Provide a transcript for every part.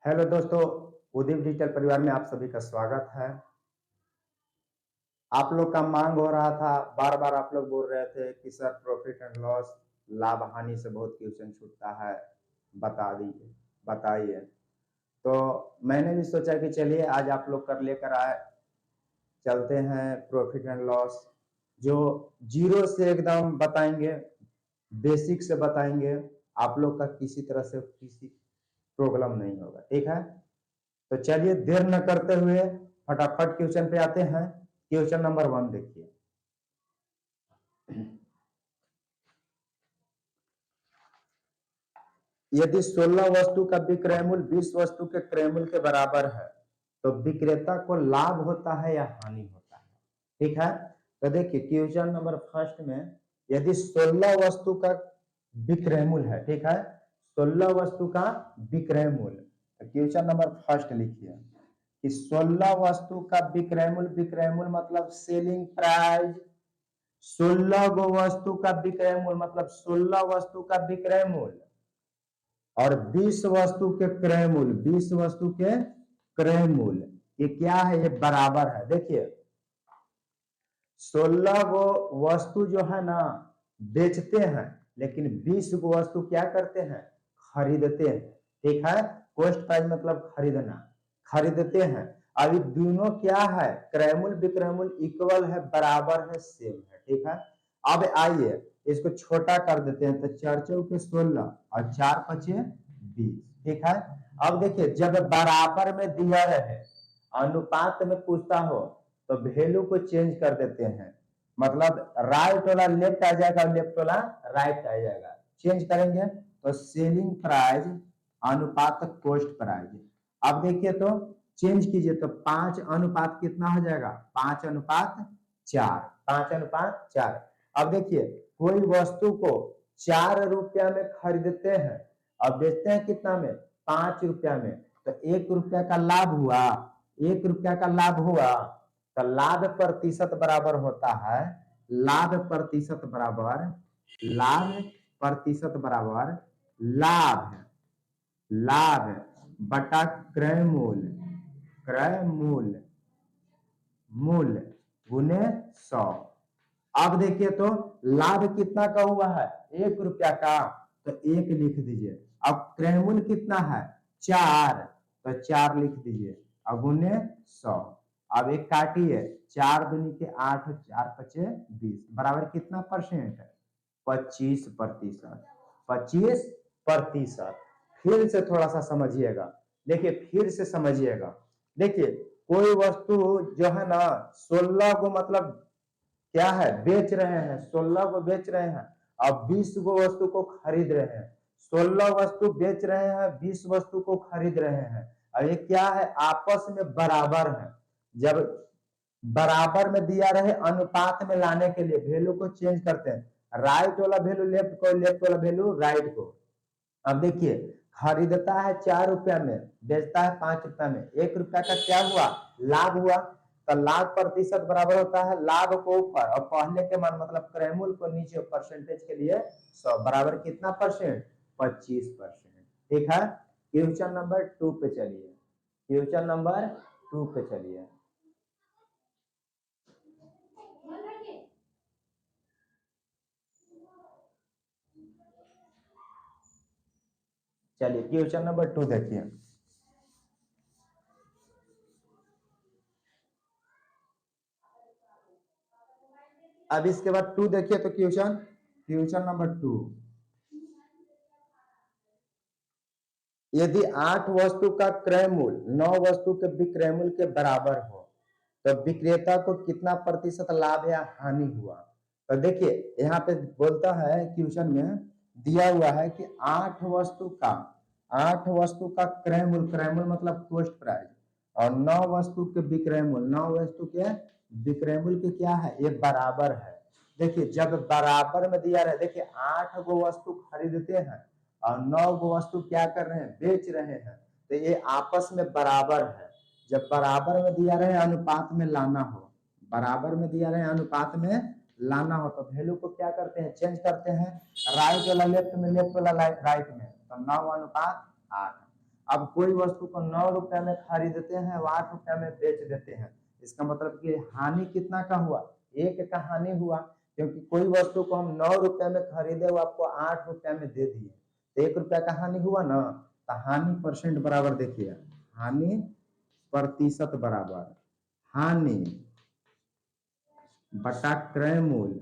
Hello दोस्तों, Udeep digital परिवार में आप सभी का स्वागत है। आप लोग का मांग हो रहा था, बार बार आप लोग बोल रहे थे कि सर प्रॉफिट एंड लॉस, लाभ हानि से बहुत क्वेश्चन छूटता है, बता दीजिए, बताइए। तो मैंने भी सोचा कि चलिए आज आप लोग कर लेकर आए, चलते हैं प्रॉफिट एंड लॉस, जो जीरो से एकदम बताएंगे, बेसिक से बताएंगे। आप लोग का किसी तरह से किसी प्रॉब्लम नहीं होगा, ठीक है। तो चलिए देर न करते हुए फटाफट क्वेश्चन पे आते हैं। क्वेश्चन नंबर 1 देखिए। यदि 16 वस्तु का विक्रय मूल्य 20 वस्तु के क्रय मूल्य के बराबर है तो विक्रेता को लाभ होता है या हानि होता है, ठीक है। तो देखिए क्वेश्चन नंबर फर्स्ट में, यदि 16 वस्तु का विक्रय मूल्य है, ठीक है, 16 वस्तु का विक्रय मूल्य, क्वेश्चन नंबर फर्स्ट लिखिए कि 16 वस्तु का विक्रय मूल्य मतलब सेलिंग प्राइस। 16 गो वस्तु का विक्रय मूल्य मतलब 16 वस्तु का विक्रय मूल्य और 20 वस्तु के क्रय मूल्य, 20 वस्तु के क्रय मूल्य, ये क्या है, ये बराबर है। देखिए 16 गो वस्तु जो है ना बेचते हैं, लेकिन 20 गो वस्तु क्या करते हैं, खरीदते हैं, ठीक है। कॉस्ट प्राइस मतलब खरीदना, खरीदते हैं। अभी दोनों क्या है, क्रय मूल्य विक्रय मूल्य इक्वल है, बराबर है, सेम है, ठीक है। अब आइए इसको छोटा कर देते हैं, तो 4 चौके 16 और 4 पचे 20, ठीक है। अब देखिए जब बराबर में दिया रहे, अनुपात में पूछता हो तो वैल्यू को चेंज कर देते हैं, मतलब राइट वाला लेफ्ट आ जाएगा, लेफ्ट वाला राइट आ जाएगा, चेंज करेंगे तो सेलिंग प्राइस अनुपात कॉस्ट प्राइस। अब देखिए तो चेंज कीजिए तो 5 अनुपात कितना हो जाएगा, 5 अनुपात 4, 5 अनुपात 4। अब देखिए कोई वस्तु को 4 रुपया में खरीदते हैं और बेचते हैं कितना में, 5 रुपया में, तो 1 रुपया का लाभ हुआ, 1 रुपया का लाभ हुआ, तो लाभ प्रतिशत बराबर होता है, लाभ प्रतिशत बराबर, लाभ प्रतिशत बराबर लाभ, लाभ बटा क्रय मूल्य, क्रय मूल्य, मूल्य गुने 100। अब देखिए तो लाभ कितना का हुआ है, 1 रुपया का, तो 1 लिख दीजिए। अब क्रय मूल्य कितना है, 4, तो 4 लिख दीजिए, अब गुने 100। अब एक काटिए, 4 दूनी के 8, 4 पचे 20, बराबर कितना परसेंट है, 25%, 25%। फिर से थोड़ा सा समझिएगा, देखिए फिर से समझिएगा। देखिए कोई वस्तु जो है ना 16 को मतलब क्या है, बेच रहे हैं, 16 को बेच रहे हैं और 20 को वस्तु को खरीद रहे हैं, 16 वस्तु बेच रहे हैं, 20 वस्तु को खरीद रहे हैं, और ये क्या है, आपस में बराबर है। जब बराबर में दिया रहे, अनुपात में लाने के लिए वैल्यू को चेंज करते हैं, राइट वाला वैल्यू लेफ्ट को, लेफ्ट वाला वैल्यू राइट को। अब देखिए खरीदता है 4 रुपया में, बेचता है 5 रुपया में, 1 रुपया का क्या हुआ, लाभ हुआ, तो लाभ प्रतिशत बराबर होता है लाभ को ऊपर और पहले के मान मतलब क्रय मूल्य को नीचे, परसेंटेज के लिए 100, बराबर कितना परसेंट, 25%, ठीक है। क्वेश्चन नंबर 2 पे चलिए, क्वेश्चन नंबर 2 पे चलिए। चलिए क्वेश्चन नंबर 2 देखिए। अब इसके बाद 2 देखिए तो क्वेश्चन, क्वेश्चन नंबर 2, यदि 8 वस्तु का क्रय मूल्य 9 वस्तु के विक्रय मूल्य के बराबर हो तो विक्रेता को कितना प्रतिशत लाभ या हानि हुआ। तो देखिए यहाँ पे बोलता है, क्वेश्चन में दिया हुआ है कि 8 वस्तु का, 8 वस्तु का क्रय मूल्य, क्रय मूल्य मतलब कॉस्ट प्राइस, और 9 वस्तु के विक्रय मूल्य, 9 वस्तु के विक्रय मूल्य के क्या है, ये बराबर है। देखिए जब बराबर में दिया रहे, देखिए 8 गो वस्तु खरीदते हैं और 9 गो वस्तु क्या कर रहे हैं, बेच रहे हैं, तो ये आपस में बराबर है। जब बराबर में दिया रहे, अनुपात में लाना हो, बराबर में दिया रहे, अनुपात में लाना हो, तो वैल्यू को क्या करते हैं, चेंज करते हैं, राइट वाला लेफ्ट में, लेफ्ट वाला राइट में, तो 9 अनुपात 8। अब कोई वस्तु को 9 रुपए में खरीदते हैं, 8 रुपए में बेच देते हैं, इसका मतलब कि हानि कितना का हुआ, 1 का हानि हुआ, क्योंकि कोई वस्तु को हम 9 रुपए में खरीदे वो आपको 8 रुपए में दे दिए, तो 1 रुपया का हानि हुआ ना। तो हानि परसेंट बराबर देखिए, हानि प्रतिशत बराबर हानि बटा क्रय मूल्य,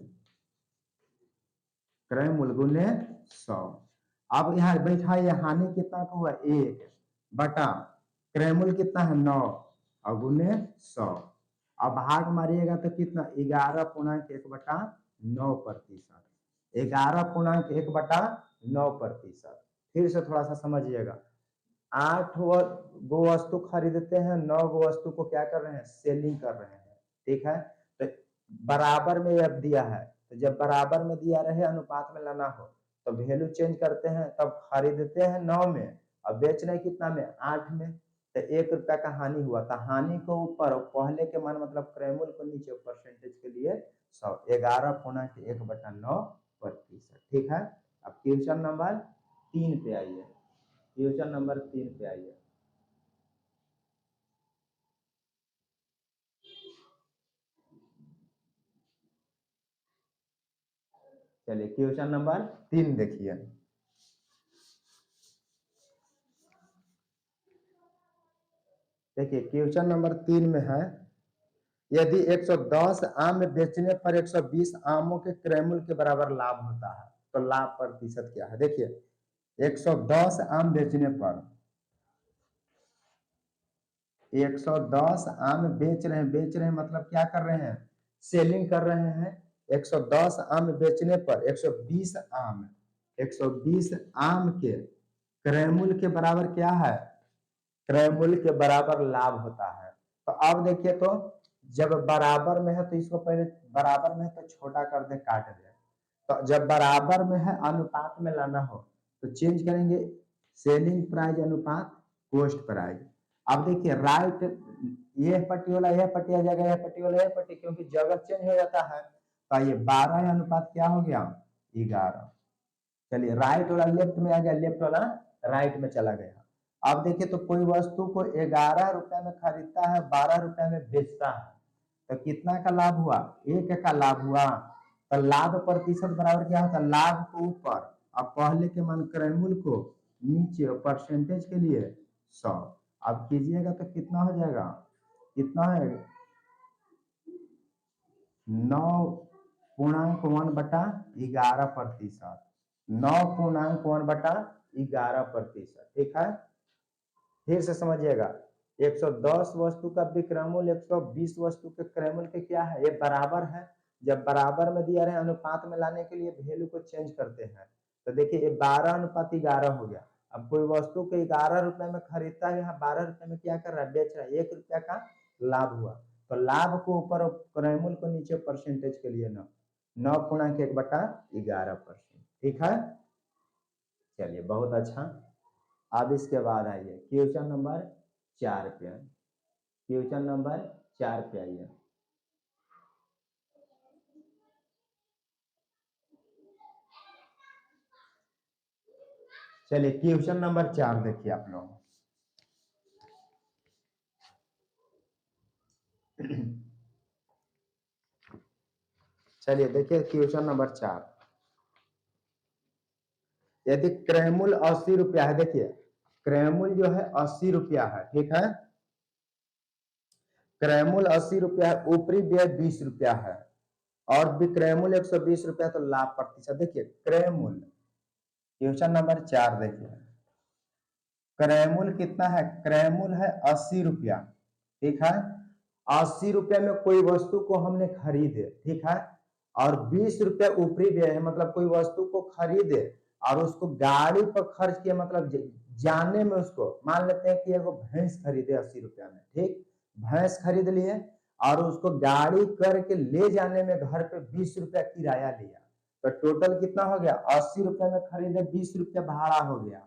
क्रय मूल्य गुने 100। अब यहाँ बैठा ये हानि कितना का हुआ 1 बटा क्रय मूल्य कितना है 9 और गुने 100। अब भाग मारिएगा तो कितना 11.1 बटा 9%, 11.1 बटा 9%। फिर से थोड़ा सा समझिएगा, 8 गो वस्तु खरीदते हैं, 9 गो वस्तु को क्या कर रहे हैं, सेलिंग कर रहे हैं, ठीक है। तो बराबर में अब दिया है, तो जब बराबर में दिया रहे अनुपात में लाना हो तो वैल्यू चेंज करते हैं, तब खरीदते हैं 9 में और बेच रहे कितना में 8 में, तो 1 रुपया का हानि हुआ, तो हानि को ऊपर पहले के मान मतलब क्रय मूल्य को नीचे परसेंटेज के लिए 100, 11.1 बटा 9%, ठीक है। अब क्वेश्चन नंबर 3 पे आइए, क्वेश्चन नंबर 3 पे आइए। चलिए क्वेश्चन नंबर 3 देखिए, देखिए क्वेश्चन नंबर 3 में है, यदि 110 आम बेचने पर 120 आमों के क्रय मूल्य के बराबर लाभ होता है तो लाभ प्रतिशत क्या है। देखिए 110 आम बेचने पर 110 आम बेच रहे हैं मतलब क्या कर रहे हैं, सेलिंग कर रहे हैं। 110 आम बेचने पर 120 आम, 120 आम के क्रय मूल्य के बराबर क्या है, क्रय मूल्य के बराबर लाभ होता है। तो अब देखिए, तो जब बराबर में है तो इसको पहले बराबर में है तो छोटा कर दे, काट दे, तो जब बराबर में है अनुपात में लाना हो तो चेंज करेंगे, सेलिंग प्राइस अनुपात कॉस्ट प्राइस। अब देखिए राइट, ये पट्टी वाला यह पट्टी आ जाएगा, यह पट्टी वाला यह पट्टी, क्योंकि जगह चेंज हो जाता है, तो ये 12 अनुपात क्या हो गया 11। चलिए राइट वाला लेफ्ट में आ गया, लेफ्ट वाला राइट में चला गया। अब देखिए, तो कोई वस्तु को 11 रुपए में खरीदता है, 12 रुपए में बेचता है, तो कितना का लाभ हुआ, 1 का लाभ हुआ। तो लाभ प्रतिशत बराबर क्या होता है, लाभ को ऊपर अब पहले के मान क्रय मूल्य को नीचे और परसेंटेज के लिए 100। अब कीजिएगा तो कितना हो जाएगा, कितना है 9.1 बटा 11%, 9.1 बटा 11%, ठीक है। फिर से समझिएगा, 110 वस्तु का विक्रय मूल्य 120 वस्तु के क्रय मूल्य के क्या है, ये बराबर है। जब बराबर में दिया रहे अनुपात में लाने के लिए वैल्यू को चेंज करते हैं, तो देखिए ये 12:11 हो गया। अब कोई वस्तु को 11 रुपए में खरीदता है, यहाँ 12 रुपए में क्या कर रहा है, बेच रहा है, 1 रुपया का लाभ हुआ। तो लाभ को ऊपर और क्रय मूल्य को नीचे परसेंटेज के लिए 9.1 बटा 11%, ठीक है। चलिए बहुत अच्छा। अब इसके बाद आइए क्वेश्चन नंबर 4 पे, क्वेश्चन नंबर 4 पे आइए। चलिए क्वेश्चन नंबर 4 देखिए आप लोग। चलिए देखिए क्वेश्चन नंबर 4, यदि क्रय मूल्य 80 रुपया है, देखिए क्रय मूल्य जो है 80 रुपया है, ठीक है, क्रय मूल्य 80 रुपया है, ऊपरी व्यय 20 रुपया है और विक्रय मूल्य 120 रुपया, तो लाभ प्रतिशत। देखिए क्रय मूल्य, क्वेश्चन नंबर 4 देखिए, क्रय मूल्य कितना है, क्रय मूल्य है 80 रुपया, ठीक है। 80 रुपया में कोई वस्तु को हमने खरीदे, ठीक है, और 20 रुपया ऊपरी व्यय है, मतलब कोई वस्तु को खरीदे और उसको गाड़ी पर खर्च किया, मतलब जाने में उसको मान लेते हैं कि एगो भैंस खरीदे 80 रुपया में, ठीक, भैंस खरीद लिए और उसको गाड़ी करके ले जाने में घर पे 20 रुपया किराया लिया, तो टोटल कितना हो गया, 80 रुपया में खरीदे, 20 रुपया भाड़ा हो गया,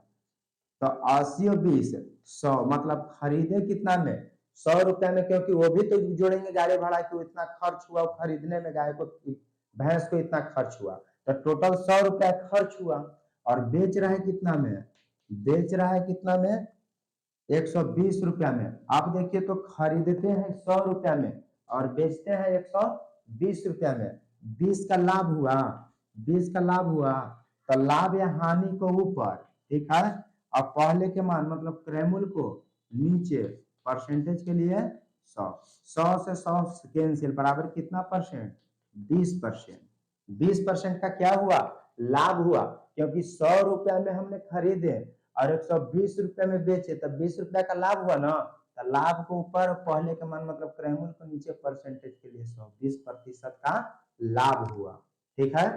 तो 80 और 20 100, मतलब खरीदे कितना में 100 रुपया में, क्योंकि वो भी तो जोड़ेंगे गाड़ी भाड़ा की, इतना खर्च हुआ खरीदने में, गाय को भैंस को इतना खर्च हुआ, तो टोटल 100 रुपया खर्च हुआ। और बेच रहा है कितना में, बेच रहा है कितना में 120 रुपया में। आप देखिए तो खरीदते हैं 100 रुपया में और बेचते हैं 120 रुपया में। 20 का लाभ हुआ, 20 का लाभ हुआ, तो लाभ या हानि को ऊपर, ठीक है। अब पहले के मान मतलब क्रयमूल्य को नीचे, परसेंटेज के लिए 100, 100 से 100 कैंसिल, बराबर कितना परसेंट, 20%। 20% का क्या हुआ, लाभ हुआ, क्योंकि 100 रुपया में हमने खरीदे और 120 रुपये में बेचे, तब 20 रुपया का लाभ हुआ ना। तो लाभ को ऊपर, पहले के मान मतलब क्रयमूल्य को नीचे, परसेंटेज के लिए 100, 20% का लाभ हुआ, ठीक है।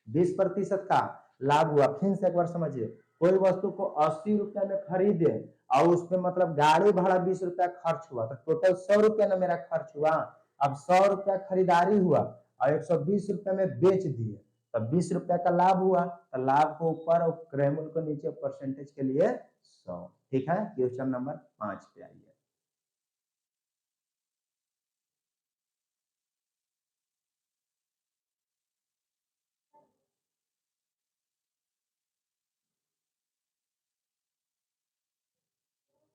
20% का लाभ हुआ। फिर से एक बार समझिए, कोई वस्तु को 80 रुपया में खरीदे और उसमें मतलब गाड़ी भाड़ा 20 रुपया खर्च हुआ, तो टोटल 100 रुपया ना मेरा खर्च हुआ। अब 100 रुपया खरीदारी हुआ और 120 रुपया में बेच दिए, तब 20 रुपया का लाभ हुआ, तो लाभ को ऊपर और क्रयमूल्य को नीचे, परसेंटेज के लिए 100, ठीक है। क्वेश्चन नंबर 5 पे आइए।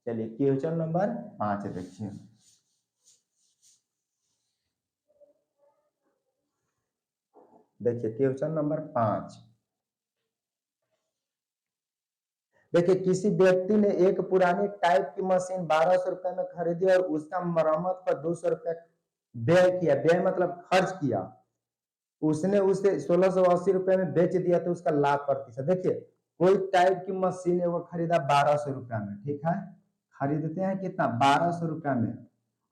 चलिए क्वेश्चन नंबर 5 देखिए। देखिए क्वेश्चन नंबर 5। देखिए किसी व्यक्ति ने एक पुरानी टाइप की मशीन 1200 रुपए में खरीदी और उसका मरम्मत पर 200 रुपया व्यय किया, व्यय मतलब खर्च किया, उसने उसे 1680 रुपए में बेच दिया, तो उसका लाभ प्रतिशत। देखिए कोई टाइप की मशीन है वो खरीदा 1200 रुपया में, ठीक है। खरीदते हैं कितना, 1200 रुपया में,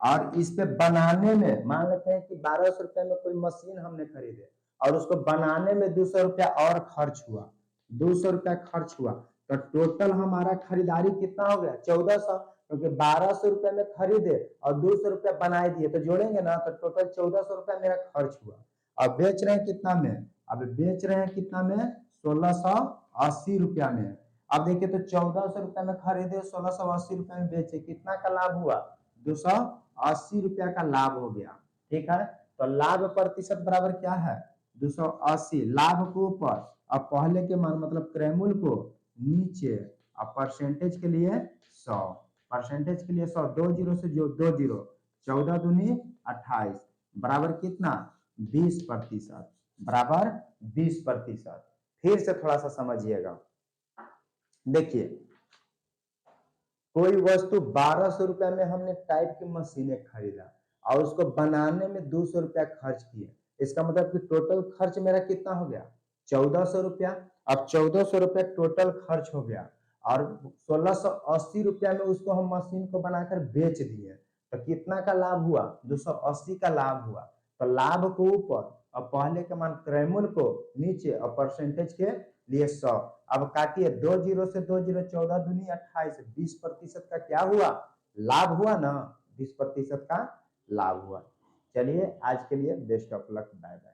और इस पे बनाने में मान लेते हैं कि 1200 रुपया में कोई मशीन हमने खरीदे और उसको बनाने में 200 रुपया और खर्च हुआ, 200 रुपया खर्च हुआ, तो टोटल हमारा खरीदारी कितना हो गया, 1400, क्योंकि 1200 रुपया में खरीदे और 200 रुपया बनाए दिए, तो जोड़ेंगे ना, तो टोटल 1400 रुपया मेरा खर्च हुआ। अब बेच रहे हैं कितना में, अब बेच रहे हैं कितना में, 1680 रुपया में। अब देखिए तो 1400 रुपया में खरीदे, 1680 रुपया में बेचे, कितना का लाभ हुआ, 280 रुपया का लाभ हो गया, ठीक है। तो लाभ प्रतिशत बराबर क्या है, 280, लाभ को ऊपर और पहले के मान मतलब क्रयमूल्य को नीचे, और परसेंटेज के लिए 100, परसेंटेज के लिए 100, 2 जीरो से जो 2 जीरो, 14 दूनी 28, बराबर कितना, 20%, बराबर 20%। फिर से थोड़ा सा समझिएगा। देखिए कोई वस्तु 1200 रुपया में हमने टाइप की मशीनें खरीदा और उसको बनाने में 200 रुपया खर्च किए, इसका मतलब कि टोटल खर्च मेरा कितना हो गया, 1400 रुपया। अब 1400 रुपया टोटल खर्च हो गया और 1680 रुपया में उसको हम मशीन को बनाकर बेच दिए, तो कितना का लाभ हुआ, 280 का लाभ हुआ। तो लाभ को ऊपर और पहले के मान क्रयमूल्य को नीचे और परसेंटेज के लिए 100। अब काटिए, 2 जीरो से 2 जीरो, 14 दूनी 28, 20% का क्या हुआ, लाभ हुआ ना, 20% का लाभ हुआ। चलिए आज के लिए best of luck, bye bye.